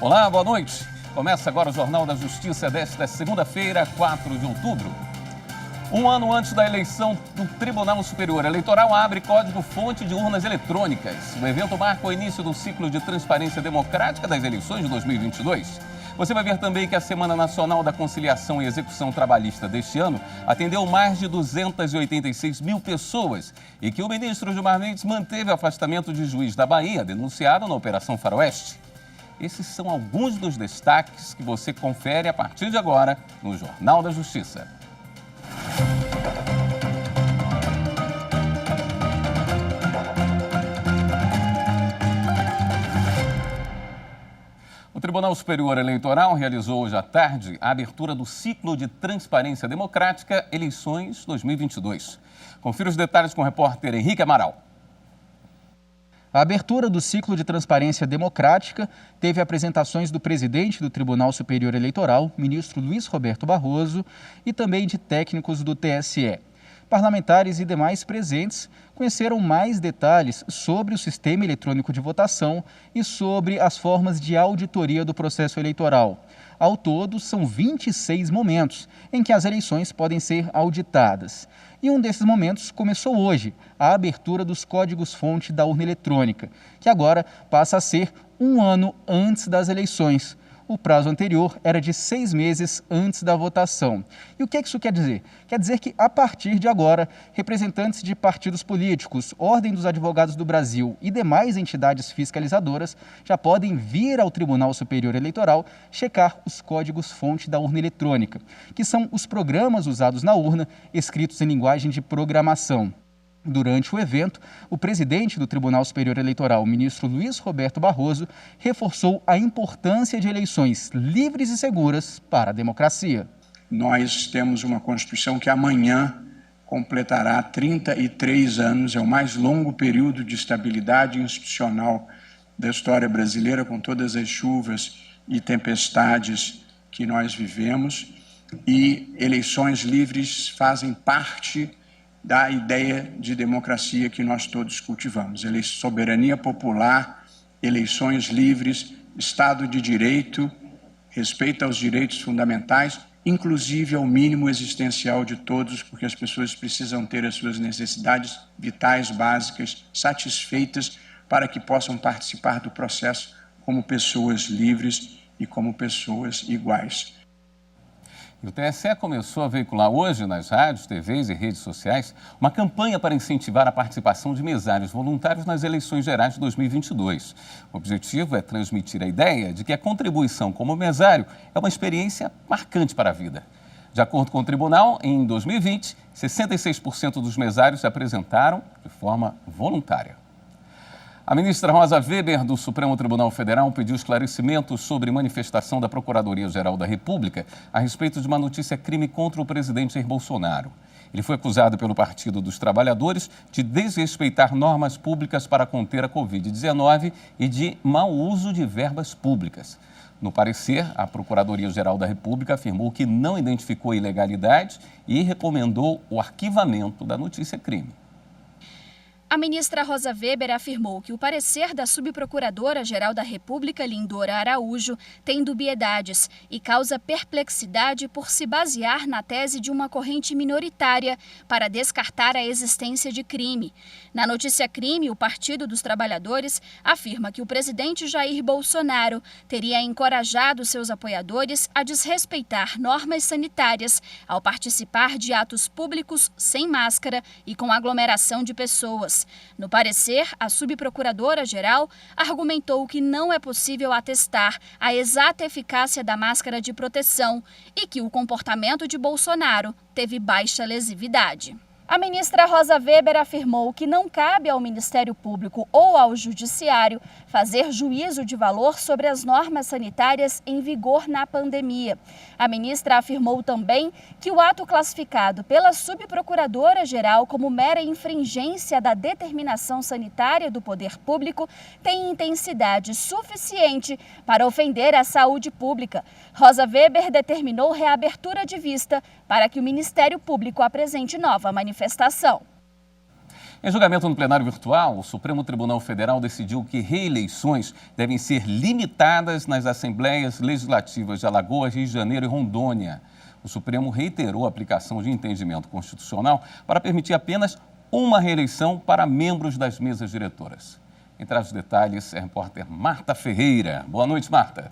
Olá, boa noite. Começa agora o Jornal da Justiça desta segunda-feira, 4 de outubro. Um ano antes da eleição do Tribunal Superior Eleitoral abre código-fonte de urnas eletrônicas. O evento marca o início do ciclo de transparência democrática das eleições de 2022. Você vai ver também que a Semana Nacional da Conciliação e Execução Trabalhista deste ano atendeu mais de 286 mil pessoas e que o ministro Gilmar Mendes manteve o afastamento de juiz da Bahia, denunciado na Operação Faroeste. Esses são alguns dos destaques que você confere a partir de agora no Jornal da Justiça. O Tribunal Superior Eleitoral realizou hoje à tarde a abertura do ciclo de transparência democrática Eleições 2022. Confira os detalhes com o repórter Henrique Amaral. A abertura do ciclo de transparência democrática teve apresentações do presidente do Tribunal Superior Eleitoral, ministro Luiz Roberto Barroso, e também de técnicos do TSE. Parlamentares e demais presentes conheceram mais detalhes sobre o sistema eletrônico de votação e sobre as formas de auditoria do processo eleitoral. Ao todo, são 26 momentos em que as eleições podem ser auditadas. E um desses momentos começou hoje, a abertura dos códigos-fonte da urna eletrônica, que agora passa a ser um ano antes das eleições. O prazo anterior era de 6 meses antes da votação. E o que isso quer dizer? Quer dizer que, a partir de agora, representantes de partidos políticos, Ordem dos Advogados do Brasil e demais entidades fiscalizadoras já podem vir ao Tribunal Superior Eleitoral checar os códigos-fonte da urna eletrônica, que são os programas usados na urna, escritos em linguagem de programação. Durante o evento, o presidente do Tribunal Superior Eleitoral, o ministro Luiz Roberto Barroso, reforçou a importância de eleições livres e seguras para a democracia. Nós temos uma Constituição que amanhã completará 33 anos, é o mais longo período de estabilidade institucional da história brasileira, com todas as chuvas e tempestades que nós vivemos, e eleições livres fazem parte da ideia de democracia que nós todos cultivamos. Soberania popular, eleições livres, Estado de Direito, respeito aos direitos fundamentais, inclusive ao mínimo existencial de todos, porque as pessoas precisam ter as suas necessidades vitais básicas satisfeitas para que possam participar do processo como pessoas livres e como pessoas iguais. O TSE começou a veicular hoje nas rádios, TVs e redes sociais uma campanha para incentivar a participação de mesários voluntários nas eleições gerais de 2022. O objetivo é transmitir a ideia de que a contribuição como mesário é uma experiência marcante para a vida. De acordo com o tribunal, em 2020, 66% dos mesários se apresentaram de forma voluntária. A ministra Rosa Weber, do Supremo Tribunal Federal, pediu esclarecimentos sobre manifestação da Procuradoria-Geral da República a respeito de uma notícia-crime contra o presidente Jair Bolsonaro. Ele foi acusado pelo Partido dos Trabalhadores de desrespeitar normas públicas para conter a Covid-19 e de mau uso de verbas públicas. No parecer, a Procuradoria-Geral da República afirmou que não identificou ilegalidade e recomendou o arquivamento da notícia-crime. A ministra Rosa Weber afirmou que o parecer da subprocuradora-geral da República, Lindora Araújo, tem dubiedades e causa perplexidade por se basear na tese de uma corrente minoritária para descartar a existência de crime. Na notícia crime, o Partido dos Trabalhadores afirma que o presidente Jair Bolsonaro teria encorajado seus apoiadores a desrespeitar normas sanitárias ao participar de atos públicos sem máscara e com aglomeração de pessoas. No parecer, a subprocuradora-geral argumentou que não é possível atestar a exata eficácia da máscara de proteção e que o comportamento de Bolsonaro teve baixa lesividade. A ministra Rosa Weber afirmou que não cabe ao Ministério Público ou ao Judiciário fazer juízo de valor sobre as normas sanitárias em vigor na pandemia. A ministra afirmou também que o ato classificado pela subprocuradora-geral como mera infringência da determinação sanitária do poder público tem intensidade suficiente para ofender a saúde pública. Rosa Weber determinou reabertura de vista para que o Ministério Público apresente nova manifestação. Em julgamento no plenário virtual, o Supremo Tribunal Federal decidiu que reeleições devem ser limitadas nas assembleias legislativas de Alagoas, Rio de Janeiro e Rondônia. O Supremo reiterou a aplicação de entendimento constitucional para permitir apenas uma reeleição para membros das mesas diretoras. Quem traz os detalhes é a repórter Marta Ferreira. Boa noite, Marta.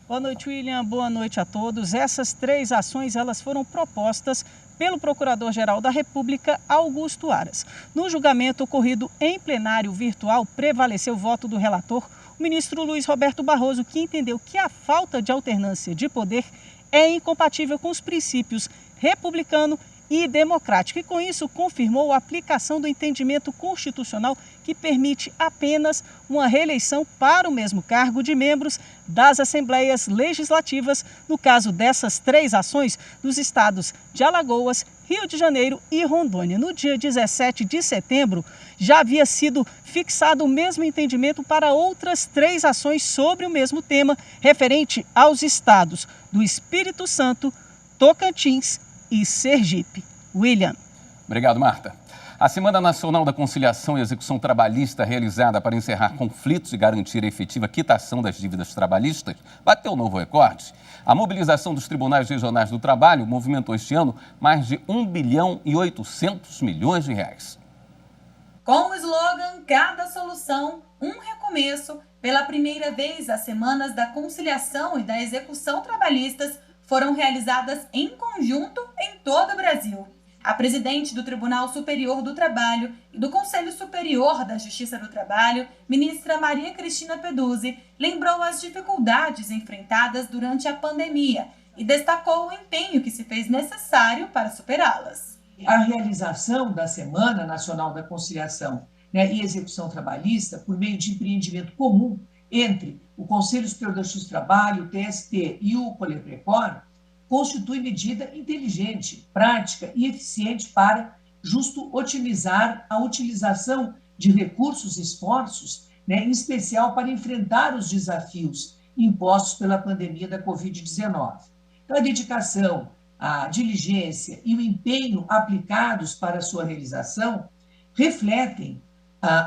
Boa noite, William. Boa noite a todos. Essas 3 ações elas foram propostas pelo Procurador-Geral da República, Augusto Aras. No julgamento ocorrido em plenário virtual, prevaleceu o voto do relator, o ministro Luiz Roberto Barroso, que entendeu que a falta de alternância de poder é incompatível com os princípios republicano e democrático. E com isso confirmou a aplicação do entendimento constitucional que permite apenas uma reeleição para o mesmo cargo de membros das Assembleias Legislativas, no caso dessas 3 ações dos estados de Alagoas, Rio de Janeiro e Rondônia. No dia 17 de setembro, já havia sido fixado o mesmo entendimento para outras 3 ações sobre o mesmo tema, referente aos estados do Espírito Santo, Tocantins e Sergipe. William. Obrigado, Marta. A Semana Nacional da Conciliação e Execução Trabalhista, realizada para encerrar conflitos e garantir a efetiva quitação das dívidas trabalhistas, bateu novo recorde. A mobilização dos tribunais regionais do trabalho movimentou este ano mais de 1 bilhão e 800 milhões de reais. Com o slogan Cada Solução, um Recomeço, pela primeira vez as Semanas da Conciliação e da Execução Trabalhistas foram realizadas em conjunto em todo o Brasil. A presidente do Tribunal Superior do Trabalho e do Conselho Superior da Justiça do Trabalho, ministra Maria Cristina Peduzzi, lembrou as dificuldades enfrentadas durante a pandemia e destacou o empenho que se fez necessário para superá-las. A realização da Semana Nacional da Conciliação, e Execução Trabalhista, por meio de empreendimento comum entre o Conselho Superior da Justiça do Trabalho, o TST e o Coleprecor, constitui medida inteligente, prática e eficiente para justo otimizar a utilização de recursos e esforços, em especial para enfrentar os desafios impostos pela pandemia da Covid-19. Então, a dedicação, a diligência e o empenho aplicados para a sua realização refletem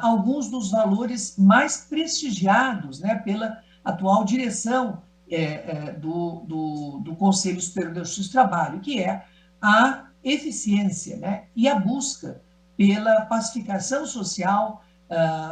alguns dos valores mais prestigiados, pela atual direção do Conselho Superior da Justiça do Trabalho, que é a eficiência, e a busca pela pacificação social,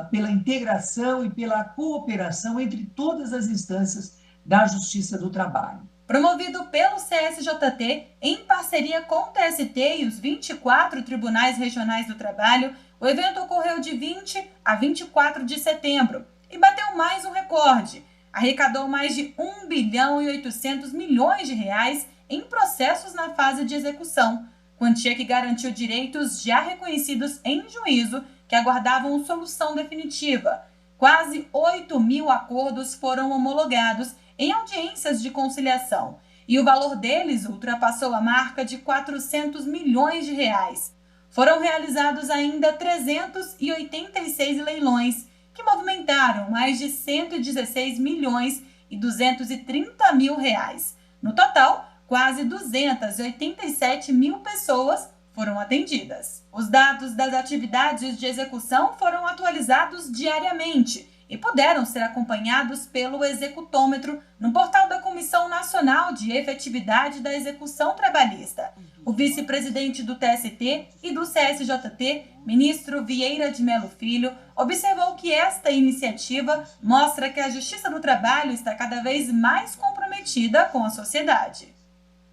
pela integração e pela cooperação entre todas as instâncias da Justiça do Trabalho. Promovido pelo CSJT, em parceria com o TST e os 24 Tribunais Regionais do Trabalho, o evento ocorreu de 20 a 24 de setembro e bateu mais um recorde. Arrecadou mais de 1 bilhão e 800 milhões de reais em processos na fase de execução, quantia que garantiu direitos já reconhecidos em juízo que aguardavam solução definitiva. Quase 8 mil acordos foram homologados em audiências de conciliação e o valor deles ultrapassou a marca de 400 milhões de reais. Foram realizados ainda 386 leilões, que movimentaram mais de 116 milhões e 230 mil reais. No total, quase 287 mil pessoas foram atendidas. Os dados das atividades de execução foram atualizados diariamente e puderam ser acompanhados pelo Executômetro no portal da Comissão Nacional de Efetividade da Execução Trabalhista. O vice-presidente do TST e do CSJT, ministro Vieira de Mello Filho, observou que esta iniciativa mostra que a Justiça do Trabalho está cada vez mais comprometida com a sociedade.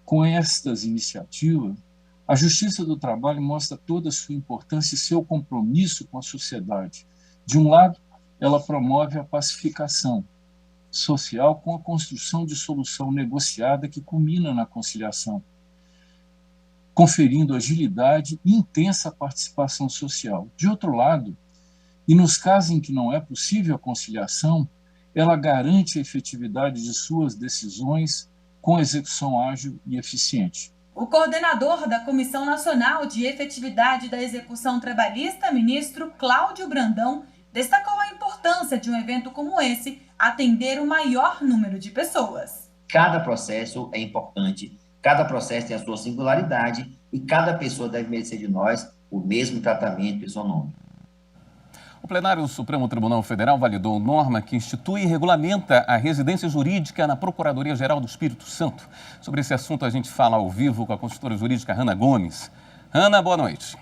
Com estas iniciativas, a Justiça do Trabalho mostra toda a sua importância e seu compromisso com a sociedade. De um lado, ela promove a pacificação social com a construção de solução negociada que culmina na conciliação, conferindo agilidade e intensa participação social. De outro lado, e nos casos em que não é possível a conciliação, ela garante a efetividade de suas decisões com execução ágil e eficiente. O coordenador da Comissão Nacional de Efetividade da Execução Trabalhista, ministro Cláudio Brandão, destacou a importância de um evento como esse atender o maior número de pessoas. Cada processo é importante, cada processo tem a sua singularidade e cada pessoa deve merecer de nós o mesmo tratamento isonômico. O plenário do Supremo Tribunal Federal validou norma que institui e regulamenta a residência jurídica na Procuradoria-Geral do Espírito Santo. Sobre esse assunto, a gente fala ao vivo com a consultora jurídica Hanna Gomes. Hanna, boa noite.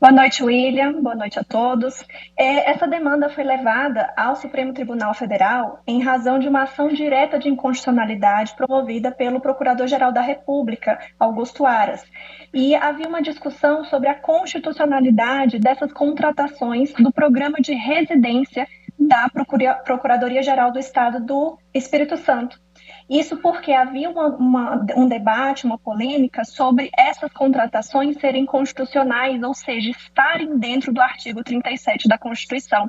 Boa noite, William. Boa noite a todos. Essa demanda foi levada ao Supremo Tribunal Federal em razão de uma ação direta de inconstitucionalidade promovida pelo Procurador-Geral da República, Augusto Aras. E havia uma discussão sobre a constitucionalidade dessas contratações do programa de residência da Procuradoria-Geral do Estado do Espírito Santo. Isso porque havia um debate, uma polêmica sobre essas contratações serem constitucionais, ou seja, estarem dentro do artigo 37 da Constituição,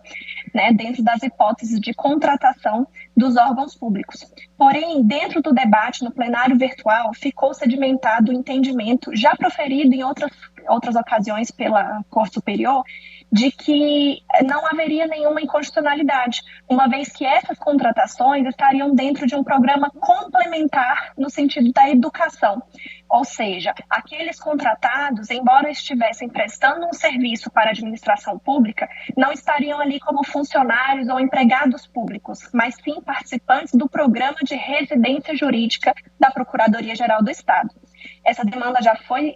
né, dentro das hipóteses de contratação dos órgãos públicos. Porém, dentro do debate no plenário virtual, ficou sedimentado o entendimento, já proferido em outras ocasiões pela Corte Superior, de que não haveria nenhuma inconstitucionalidade, uma vez que essas contratações estariam dentro de um programa complementar no sentido da educação. Ou seja, aqueles contratados, embora estivessem prestando um serviço para a administração pública, não estariam ali como funcionários ou empregados públicos, mas sim participantes do programa de residência jurídica da Procuradoria-Geral do Estado. Essa demanda já foi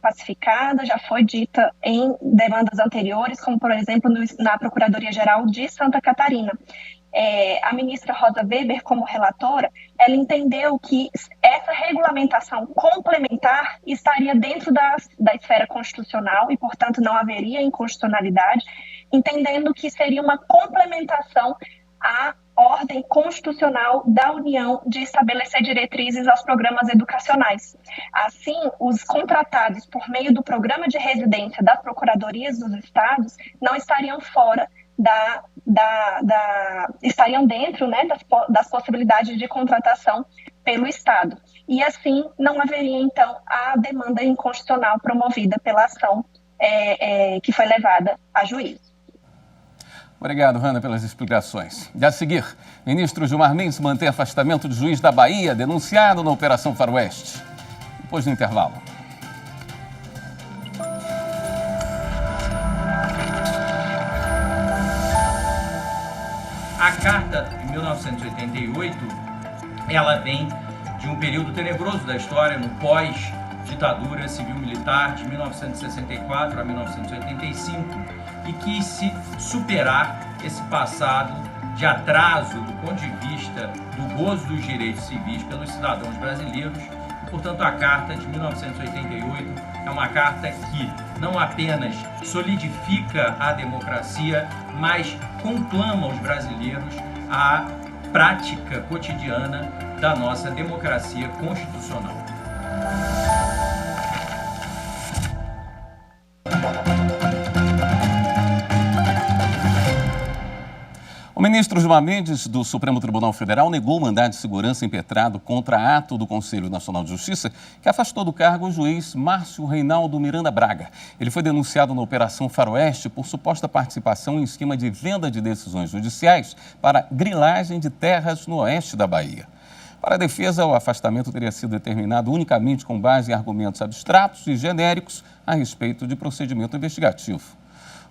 pacificada, já foi dita em demandas anteriores, como, por exemplo, na Procuradoria-Geral de Santa Catarina. A ministra Rosa Weber, como relatora, ela entendeu que essa regulamentação complementar estaria dentro da esfera constitucional e, portanto, não haveria inconstitucionalidade, entendendo que seria uma complementação à ordem constitucional da União de estabelecer diretrizes aos programas educacionais. Assim, os contratados por meio do programa de residência das procuradorias dos estados não estariam fora estariam dentro, né, das possibilidades de contratação pelo Estado. E assim não haveria, então, a demanda inconstitucional promovida pela ação que foi levada a juízo. Obrigado, Hanna, pelas explicações. E a seguir, ministro Gilmar Mendes mantém afastamento de juiz da Bahia, denunciado na Operação Faroeste. Depois do intervalo. A Carta de 1988, ela vem de um período tenebroso da história, no pós-ditadura civil-militar de 1964 a 1985, e quis se superar esse passado de atraso do ponto de vista do gozo dos direitos civis pelos cidadãos brasileiros. E, portanto, a Carta de 1988 é uma carta que não apenas solidifica a democracia, mas conclama os brasileiros à prática cotidiana da nossa democracia constitucional. O ministro Gilmar Mendes, do Supremo Tribunal Federal, negou o mandado de segurança impetrado contra ato do Conselho Nacional de Justiça, que afastou do cargo o juiz Márcio Reinaldo Miranda Braga. Ele foi denunciado na Operação Faroeste por suposta participação em esquema de venda de decisões judiciais para grilagem de terras no oeste da Bahia. Para a defesa, o afastamento teria sido determinado unicamente com base em argumentos abstratos e genéricos a respeito de procedimento investigativo.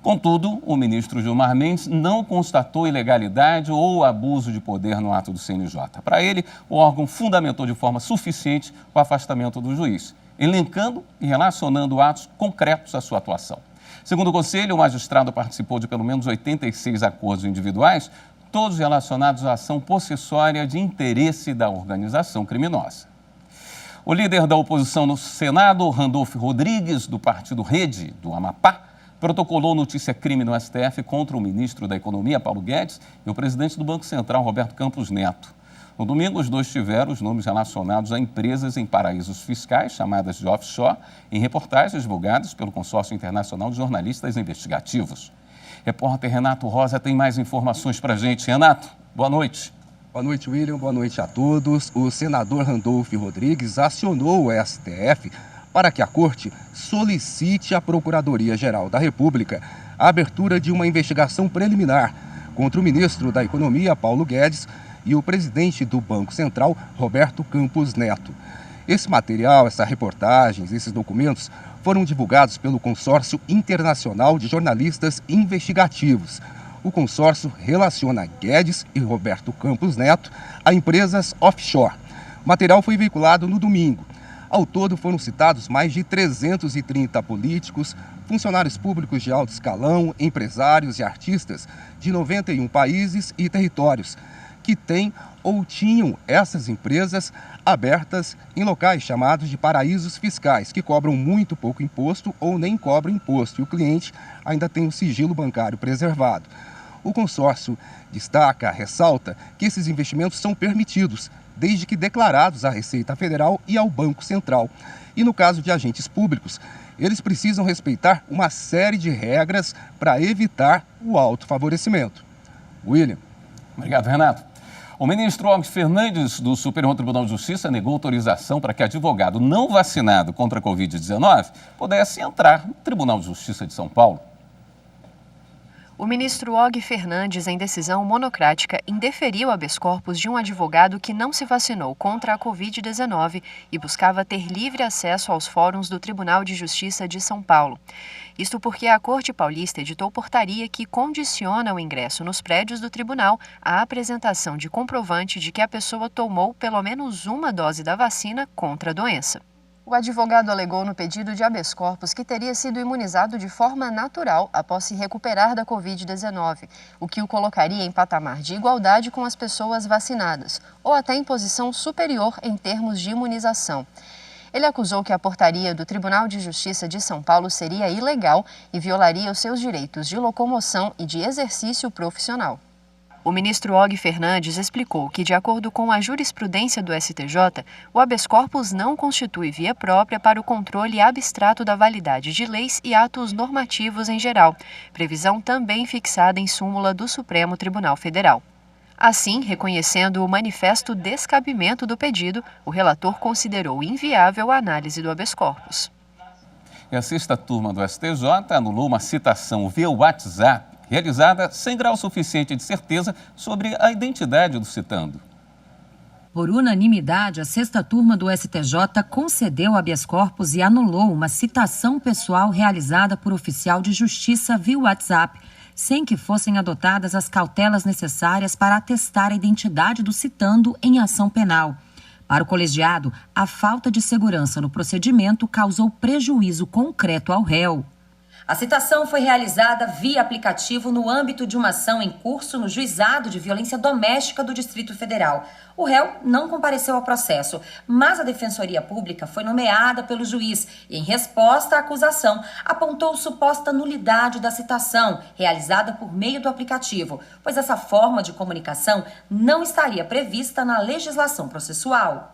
Contudo, o ministro Gilmar Mendes não constatou ilegalidade ou abuso de poder no ato do CNJ. Para ele, o órgão fundamentou de forma suficiente o afastamento do juiz, elencando e relacionando atos concretos à sua atuação. Segundo o Conselho, o magistrado participou de pelo menos 86 acordos individuais, todos relacionados à ação possessória de interesse da organização criminosa. O líder da oposição no Senado, Randolfo Rodrigues, do partido Rede, do Amapá, protocolou notícia-crime no STF contra o ministro da Economia, Paulo Guedes, e o presidente do Banco Central, Roberto Campos Neto. No domingo, os dois tiveram os nomes relacionados a empresas em paraísos fiscais, chamadas de offshore, em reportagens divulgadas pelo Consórcio Internacional de Jornalistas Investigativos. Repórter Renato Rosa tem mais informações para a gente. Renato, boa noite. Boa noite, William. Boa noite a todos. O senador Randolfo Rodrigues acionou o STF para que a Corte solicite à Procuradoria-Geral da República a abertura de uma investigação preliminar contra o ministro da Economia, Paulo Guedes, e o presidente do Banco Central, Roberto Campos Neto. Esse material, essas reportagens, esses documentos foram divulgados pelo Consórcio Internacional de Jornalistas Investigativos. O consórcio relaciona Guedes e Roberto Campos Neto a empresas offshore. O material foi veiculado no domingo. Ao todo foram citados mais de 330 políticos, funcionários públicos de alto escalão, empresários e artistas de 91 países e territórios, que têm ou tinham essas empresas abertas em locais chamados de paraísos fiscais, que cobram muito pouco imposto ou nem cobram imposto, e o cliente ainda tem o sigilo bancário preservado. O consórcio ressalta que esses investimentos são permitidos, desde que declarados à Receita Federal e ao Banco Central. E no caso de agentes públicos, eles precisam respeitar uma série de regras para evitar o autofavorecimento. William. Obrigado, Renato. O ministro Og Fernandes, do Superior Tribunal de Justiça, negou autorização para que advogado não vacinado contra a Covid-19 pudesse entrar no Tribunal de Justiça de São Paulo. O ministro Og Fernandes, em decisão monocrática, indeferiu habeas corpus de um advogado que não se vacinou contra a Covid-19 e buscava ter livre acesso aos fóruns do Tribunal de Justiça de São Paulo. Isto porque a Corte Paulista editou portaria que condiciona o ingresso nos prédios do tribunal à apresentação de comprovante de que a pessoa tomou pelo menos uma dose da vacina contra a doença. O advogado alegou no pedido de habeas corpus que teria sido imunizado de forma natural após se recuperar da Covid-19, o que o colocaria em patamar de igualdade com as pessoas vacinadas, ou até em posição superior em termos de imunização. Ele acusou que a portaria do Tribunal de Justiça de São Paulo seria ilegal e violaria os seus direitos de locomoção e de exercício profissional. O ministro Og Fernandes explicou que, de acordo com a jurisprudência do STJ, o habeas corpus não constitui via própria para o controle abstrato da validade de leis e atos normativos em geral, previsão também fixada em súmula do Supremo Tribunal Federal. Assim, reconhecendo o manifesto descabimento do pedido, o relator considerou inviável a análise do habeas corpus. E a sexta turma do STJ anulou uma citação via WhatsApp realizada sem grau suficiente de certeza sobre a identidade do citando. Por unanimidade, a sexta turma do STJ concedeu habeas corpus e anulou uma citação pessoal realizada por oficial de justiça via WhatsApp, sem que fossem adotadas as cautelas necessárias para atestar a identidade do citando em ação penal. Para o colegiado, a falta de segurança no procedimento causou prejuízo concreto ao réu. A citação foi realizada via aplicativo no âmbito de uma ação em curso no Juizado de Violência Doméstica do Distrito Federal. O réu não compareceu ao processo, mas a Defensoria Pública foi nomeada pelo juiz e, em resposta à acusação, apontou suposta nulidade da citação, realizada por meio do aplicativo, pois essa forma de comunicação não estaria prevista na legislação processual.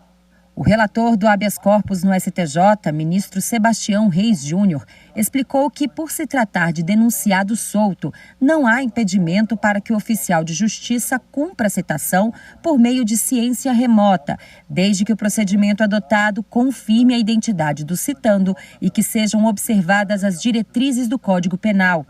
O relator do habeas corpus no STJ, ministro Sebastião Reis Júnior, explicou que, por se tratar de denunciado solto, não há impedimento para que o oficial de justiça cumpra a citação por meio de ciência remota, desde que o procedimento adotado confirme a identidade do citando e que sejam observadas as diretrizes do Código Penal.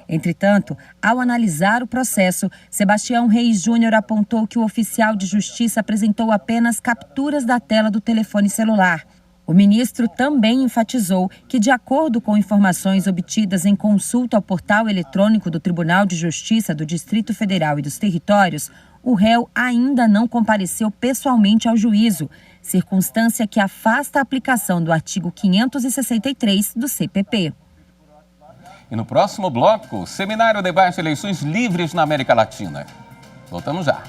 Entretanto, ao analisar o processo, Sebastião Reis Júnior apontou que o oficial de justiça apresentou apenas capturas da tela do telefone celular. O ministro também enfatizou que, de acordo com informações obtidas em consulta ao portal eletrônico do Tribunal de Justiça do Distrito Federal e dos Territórios, o réu ainda não compareceu pessoalmente ao juízo, circunstância que afasta a aplicação do artigo 563 do CPP. E no próximo bloco, Seminário debate eleições livres na América Latina. Voltamos já.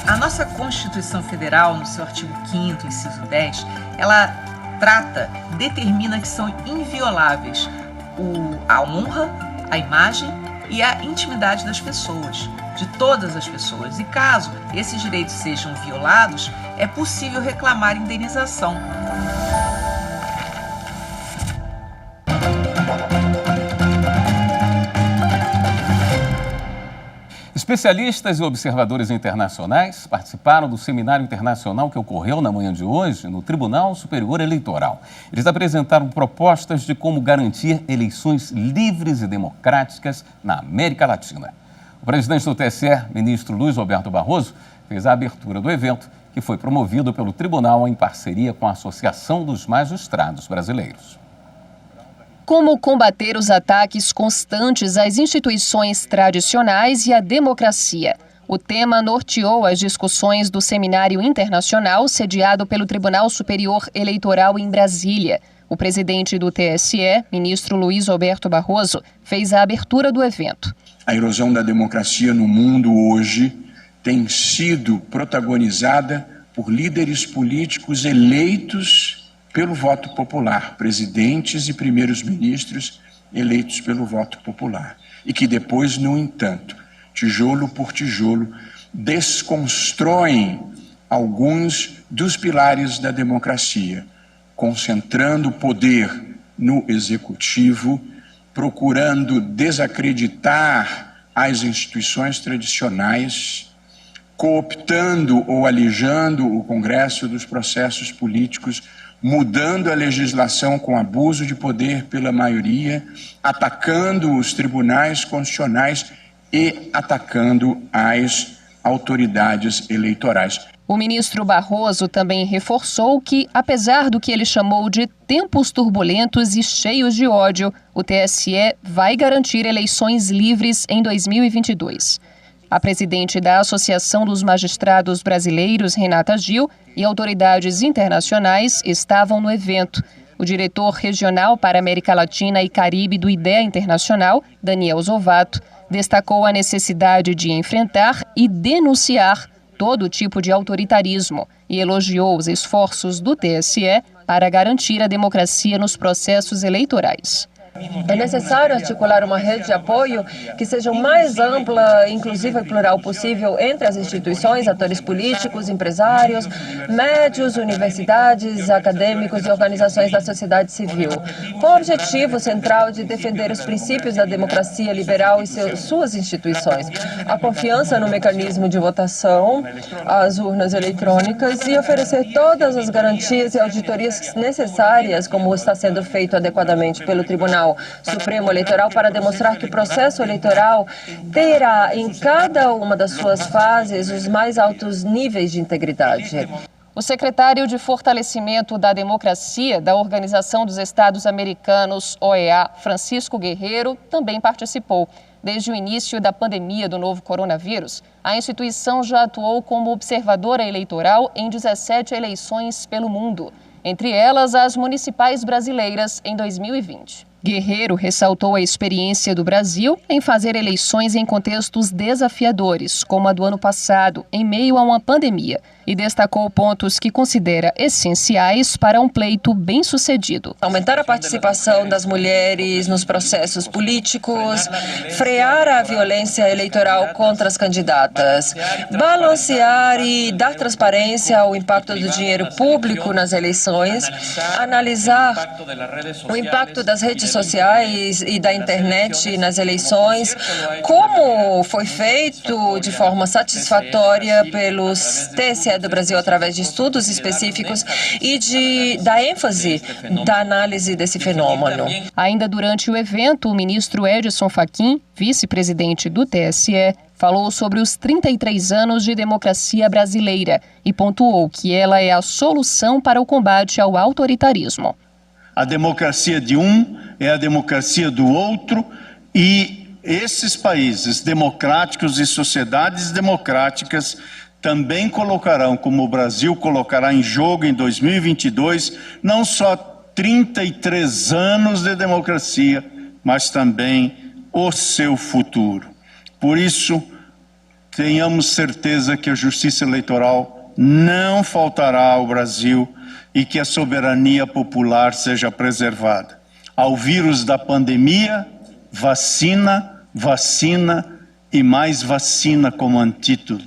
A nossa Constituição Federal, no seu artigo 5º, inciso 10, ela determina que são invioláveis a honra, a imagem e a intimidade das pessoas, de todas as pessoas. E caso esses direitos sejam violados, é possível reclamar indenização. Especialistas e observadores internacionais participaram do seminário internacional que ocorreu na manhã de hoje no Tribunal Superior Eleitoral. Eles apresentaram propostas de como garantir eleições livres e democráticas na América Latina. O O presidente do TSE, ministro Luiz Roberto Barroso, fez a abertura do evento, que foi promovido pelo tribunal em parceria com a Associação dos Magistrados Brasileiros. Como combater os ataques constantes às instituições tradicionais e à democracia? O tema norteou as discussões do seminário internacional sediado pelo Tribunal Superior Eleitoral em Brasília. O presidente do TSE, ministro Luiz Roberto Barroso, fez a abertura do evento. A erosão da democracia no mundo hoje tem sido protagonizada por líderes políticos eleitos pelo voto popular, presidentes e primeiros ministros eleitos pelo voto popular, e que depois, no entanto, tijolo por tijolo, desconstroem alguns dos pilares da democracia, concentrando poder no executivo, procurando desacreditar as instituições tradicionais, cooptando ou alijando o Congresso dos processos políticos, mudando a legislação com abuso de poder pela maioria, atacando os tribunais constitucionais e atacando as autoridades eleitorais. O ministro Barroso também reforçou que, apesar do que ele chamou de tempos turbulentos e cheios de ódio, o TSE vai garantir eleições livres em 2022. A presidente da Associação dos Magistrados Brasileiros, Renata Gil, e autoridades internacionais estavam no evento. O diretor regional para América Latina e Caribe do IDEA Internacional, Daniel Zovato, destacou a necessidade de enfrentar e denunciar todo tipo de autoritarismo e elogiou os esforços do TSE para garantir a democracia nos processos eleitorais. É necessário articular uma rede de apoio que seja o mais ampla, inclusiva e plural possível entre as instituições, atores políticos, empresários, médios, universidades, acadêmicos e organizações da sociedade civil, com o objetivo central de defender os princípios da democracia liberal e suas instituições, a confiança no mecanismo de votação, as urnas eletrônicas e oferecer todas as garantias e auditorias necessárias, como está sendo feito adequadamente pelo Tribunal Supremo Eleitoral, para demonstrar que o processo eleitoral terá em cada uma das suas fases os mais altos níveis de integridade. O secretário de Fortalecimento da Democracia da Organização dos Estados Americanos, OEA, Francisco Guerreiro, também participou. Desde o início da pandemia do novo coronavírus, a instituição já atuou como observadora eleitoral em 17 eleições pelo mundo, entre elas as municipais brasileiras em 2020. Guerreiro ressaltou a experiência do Brasil em fazer eleições em contextos desafiadores, como a do ano passado, em meio a uma pandemia, e destacou pontos que considera essenciais para um pleito bem-sucedido. Aumentar a participação das mulheres nos processos políticos, frear a violência eleitoral contra as candidatas, balancear e dar transparência ao impacto do dinheiro público nas eleições, analisar o impacto das redes sociais e da internet nas eleições, como foi feito de forma satisfatória pelos TSE do Brasil através de estudos específicos e da ênfase da análise desse fenômeno. Ainda durante o evento, o ministro Edson Fachin, vice-presidente do TSE, falou sobre os 33 anos de democracia brasileira e pontuou que ela é a solução para o combate ao autoritarismo. A democracia de um é a democracia do outro, e esses países democráticos e sociedades democráticas também colocarão, como o Brasil colocará em jogo em 2022, não só 33 anos de democracia, mas também o seu futuro. Por isso, tenhamos certeza que a justiça eleitoral não faltará ao Brasil e que a soberania popular seja preservada. Ao vírus da pandemia, vacina, vacina e mais vacina como antídoto.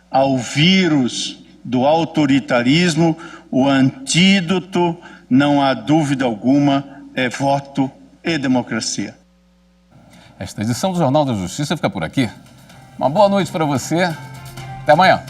Ao vírus do autoritarismo, o antídoto, não há dúvida alguma, é voto e democracia. Esta edição do Jornal da Justiça fica por aqui. Uma boa noite para você. Até amanhã.